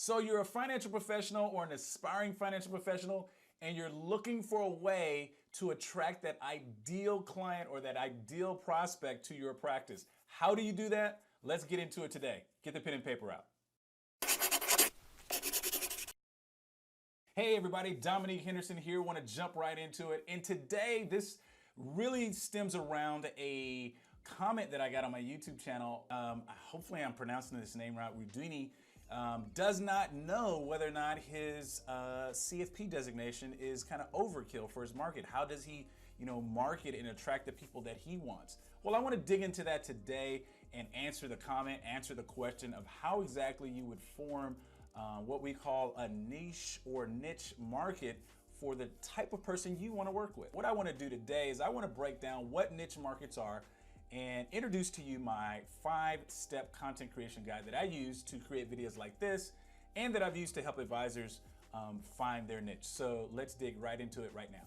So you're a financial professional or an aspiring financial professional, and you're looking for a way to attract that ideal client or that ideal prospect to your practice. How do you do that? Let's get into it today. Get the pen and paper out. Hey everybody, Dominique Henderson here. Want to jump right into it. And today, this really stems around a comment that I got on my YouTube channel. Hopefully I'm pronouncing this name right. Rudini does not know whether or not his CFP designation is kind of overkill for his market. How does he, market and attract the people that he wants? Well, I want to dig into that today and answer the comment, answer the question of how exactly you would form what we call a niche or niche market for the type of person you want to work with. What I want to do today is I want to break down what niche markets are and introduce to you my 5-step content creation guide that I use to create videos like this and that I've used to help advisors find their niche. So let's dig right into it right now.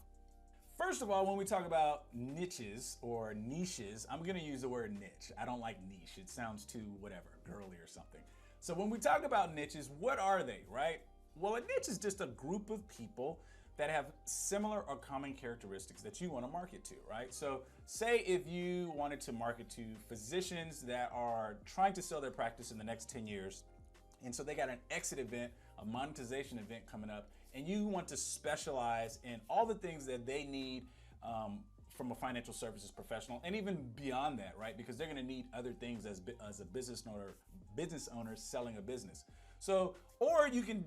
First of all, when we talk about niches or niches, I'm going to use the word niche. I don't like niche. It sounds too whatever, girly or something. So when we talk about niches, what are they, right? Well, a niche is just a group of people that have similar or common characteristics that you want to market to, right? So say if you wanted to market to physicians that are trying to sell their practice in the next 10 years, and so they got an exit event, a monetization event coming up, and you want to specialize in all the things that they need from a financial services professional, and even beyond that, right? Because they're going to need other things as a business owner selling a business. So, or you can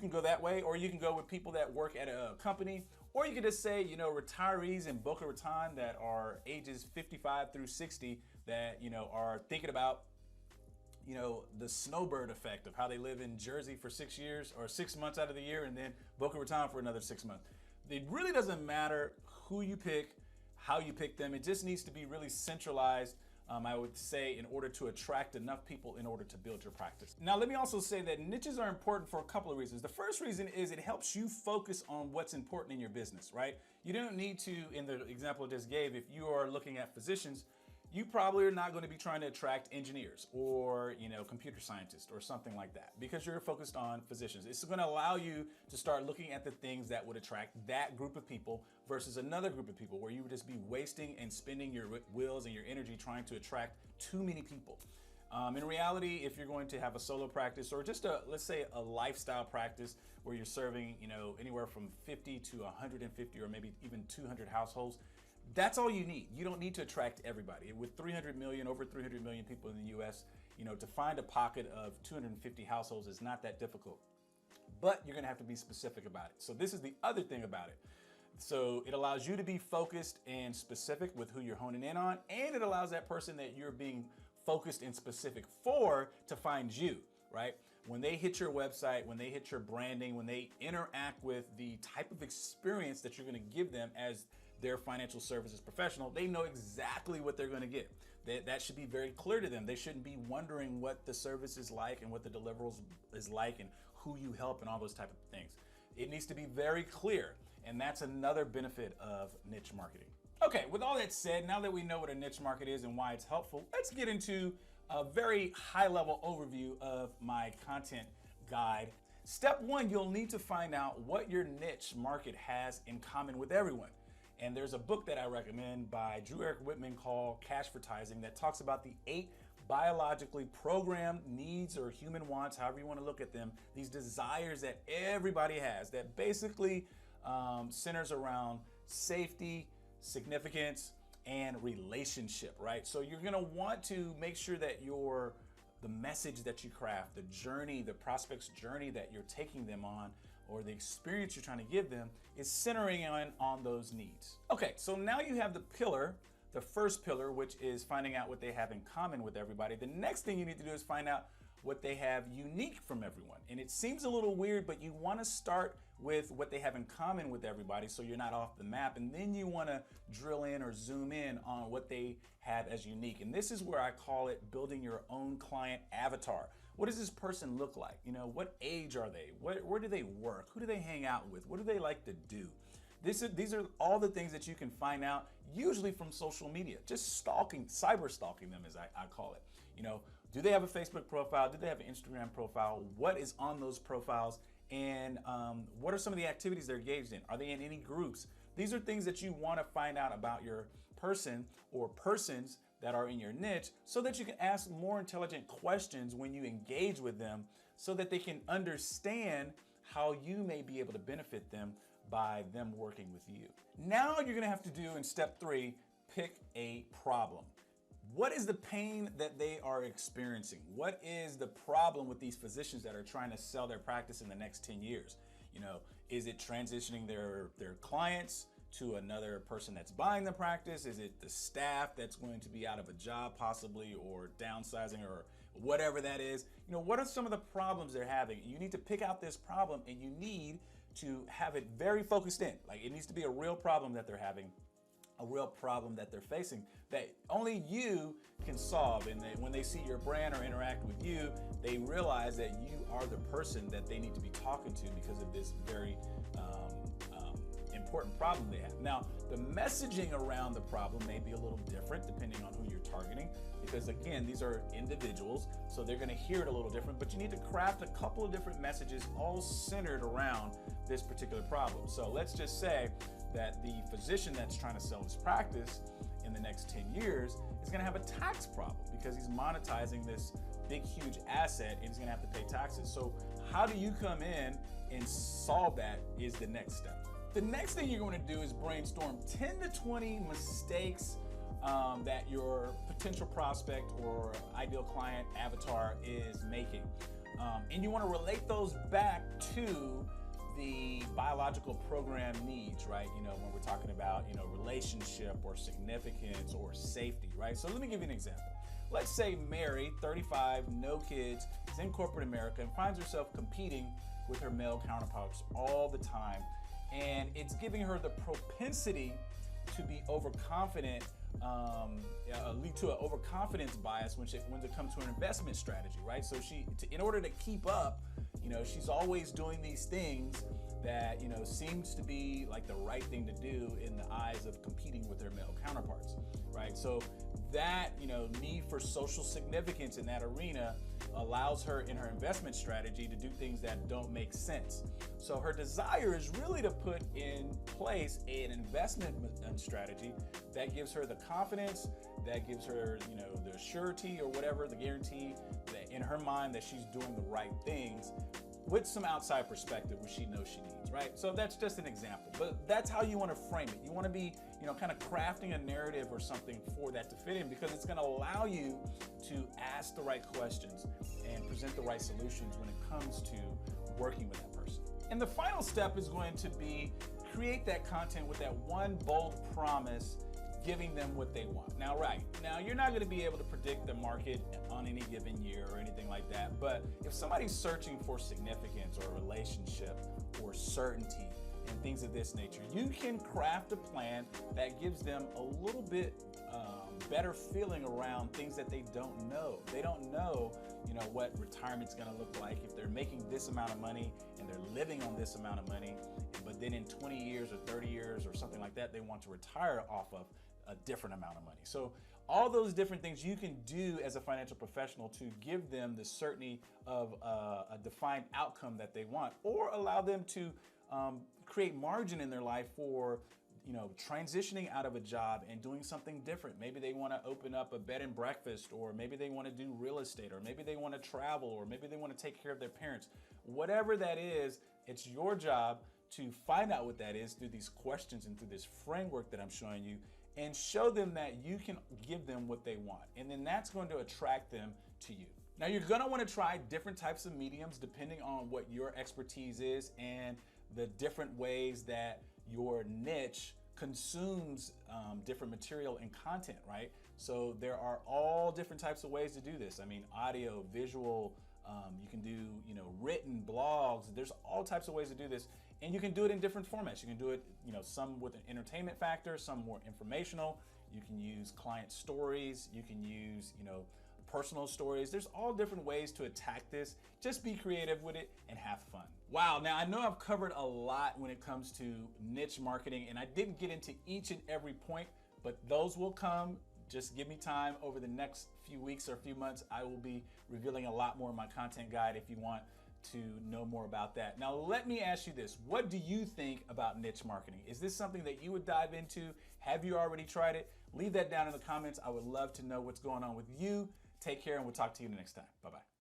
go that way, or you can go with people that work at a company, or you can just say, retirees in Boca Raton that are ages 55 through 60 that, are thinking about, the snowbird effect of how they live in Jersey for 6 years or 6 months out of the year, and then Boca Raton for another 6 months. It really doesn't matter who you pick, how you pick them. It just needs to be really centralized, I would say, in order to attract enough people in order to build your practice. Now, let me also say that niches are important for a couple of reasons. The first reason is it helps you focus on what's important in your business, right? You don't need to, in the example I just gave, if you are looking at physicians, you probably are not going to be trying to attract engineers or, computer scientists or something like that because you're focused on physicians. It's going to allow you to start looking at the things that would attract that group of people versus another group of people where you would just be wasting and spending your wills and your energy trying to attract too many people. In reality, if you're going to have a solo practice or just let's say a lifestyle practice where you're serving, anywhere from 50 to 150 or maybe even 200 households, that's all you need. You don't need to attract everybody. With over 300 million people in the US, to find a pocket of 250 households is not that difficult. But you're gonna have to be specific about it. So this is the other thing about it. So it allows you to be focused and specific with who you're honing in on, and it allows that person that you're being focused and specific for to find you, right? When they hit your website, when they hit your branding, when they interact with the type of experience that you're gonna give them as their financial services professional, they know exactly what they're going to get. That should be very clear to them. They shouldn't be wondering what the service is like and what the deliverables is like and who you help and all those type of things. It needs to be very clear, and that's another benefit of niche marketing. Okay, with all that said, now that we know what a niche market is and why it's helpful, let's get into a very high-level overview of my content guide. Step one, you'll need to find out what your niche market has in common with everyone. And there's a book that I recommend by Drew Eric Whitman called Cashvertising that talks about the 8 biologically programmed needs or human wants, however you want to look at them, these desires that everybody has that basically centers around safety, significance, and relationship, right? So you're going to want to make sure that the message that you craft, the journey, the prospect's journey that you're taking them on, or the experience you're trying to give them is centering on those needs. Okay, so now you have the first pillar, which is finding out what they have in common with everybody. The next thing you need to do is find out what they have unique from everyone. And it seems a little weird, but you want to start with what they have in common with everybody so you're not off the map. And then you want to drill in or zoom in on what they have as unique. And this is where I call it building your own client avatar. What does this person look like? What age are they? Where do they work? Who do they hang out with? What do they like to do? These are all the things that you can find out, usually from social media, just stalking, cyber stalking them as I call it. Do they have a Facebook profile? Do they have an Instagram profile? What is on those profiles? And what are some of the activities they're engaged in? Are they in any groups? These are things that you want to find out about your person or persons that are in your niche so that you can ask more intelligent questions when you engage with them so that they can understand how you may be able to benefit them by them working with you. Now you're gonna have to do in step 3, pick a problem. What is the pain that they are experiencing? What is the problem with these physicians that are trying to sell their practice in the next 10 years? You know, is it transitioning their clients to another person that's buying the practice? Is it the staff that's going to be out of a job possibly, or downsizing, or whatever that is? You know, what are some of the problems they're having? You need to pick out this problem and you need to have it very focused in. Like, it needs to be a real problem that they're having, a real problem that they're facing that only you can solve. And when they see your brand or interact with you, they realize that you are the person that they need to be talking to because of this very important problem they have. Now, the messaging around the problem may be a little different depending on who you're targeting, because again, these are individuals, so they're gonna hear it a little different, but you need to craft a couple of different messages all centered around this particular problem. So let's just say that the physician that's trying to sell his practice in the next 10 years is gonna have a tax problem because he's monetizing this big, huge asset and he's gonna have to pay taxes. So how do you come in and solve that is the next step. The next thing you're going to do is brainstorm 10 to 20 mistakes that your potential prospect or ideal client avatar is making. And you want to relate those back to the biological program needs, right? You know, when we're talking about, you know, relationship or significance or safety, right? So let me give you an example. Let's say Mary, 35, no kids, is in corporate America and finds herself competing with her male counterparts all the time. And it's giving her the propensity to be overconfident, lead to an overconfidence bias when it comes to an investment strategy, right? So in order to keep up, you know, she's always doing these things that, you know, seems to be like the right thing to do in the eyes of competing with their male counterparts, right? So that, you know, need for social significance in that arena allows her in her investment strategy to do things that don't make sense. So her desire is really to put in place an investment strategy that gives her the confidence, that gives her, you know, the surety or whatever, the guarantee that in her mind that she's doing the right things with some outside perspective, which she knows she needs, right? So that's just an example, but that's how you want to frame it. You want to be, you know, kind of crafting a narrative or something for that to fit in, because it's going to allow you to ask the right questions and present the right solutions when it comes to working with that person. And the final step is going to be create that content with that one bold promise, giving them what they want. Now, you're not going to be able to predict the market on any given year or anything like that, but if somebody's searching for significance or relationship or certainty and things of this nature, you can craft a plan that gives them a little bit better feeling around things that they don't know. They don't know, you know, what retirement's going to look like if they're making this amount of money and they're living on this amount of money, but then in 20 years or 30 years or something like that, they want to retire off of a different amount of money. So all those different things you can do as a financial professional to give them the certainty of a defined outcome that they want, or allow them to create margin in their life for, you know, transitioning out of a job and doing something different. Maybe they want to open up a bed and breakfast, or maybe they want to do real estate, or maybe they want to travel, or maybe they want to take care of their parents. Whatever that is, it's your job to find out what that is through these questions and through this framework that I'm showing you, and show them that you can give them what they want. And then that's going to attract them to you. Now, you're going to want to try different types of mediums depending on what your expertise is and the different ways that your niche consumes different material and content, right? So there are all different types of ways to do this. I mean, audio, visual, you can do, you know, written blogs. There's all types of ways to do this, and you can do it in different formats. You can do it, you know, some with an entertainment factor, some more informational. You can use client stories. You can use, you know, personal stories. There's all different ways to attack this. Just be creative with it and have fun. Wow, now I know I've covered a lot when it comes to niche marketing, and I didn't get into each and every point, but those will come Just give me time over the next few weeks or few months. I will be revealing a lot more in my content guide if you want to know more about that. Now, let me ask you this. What do you think about niche marketing? Is this something that you would dive into? Have you already tried it? Leave that down in the comments. I would love to know what's going on with you. Take care, and we'll talk to you next time. Bye-bye.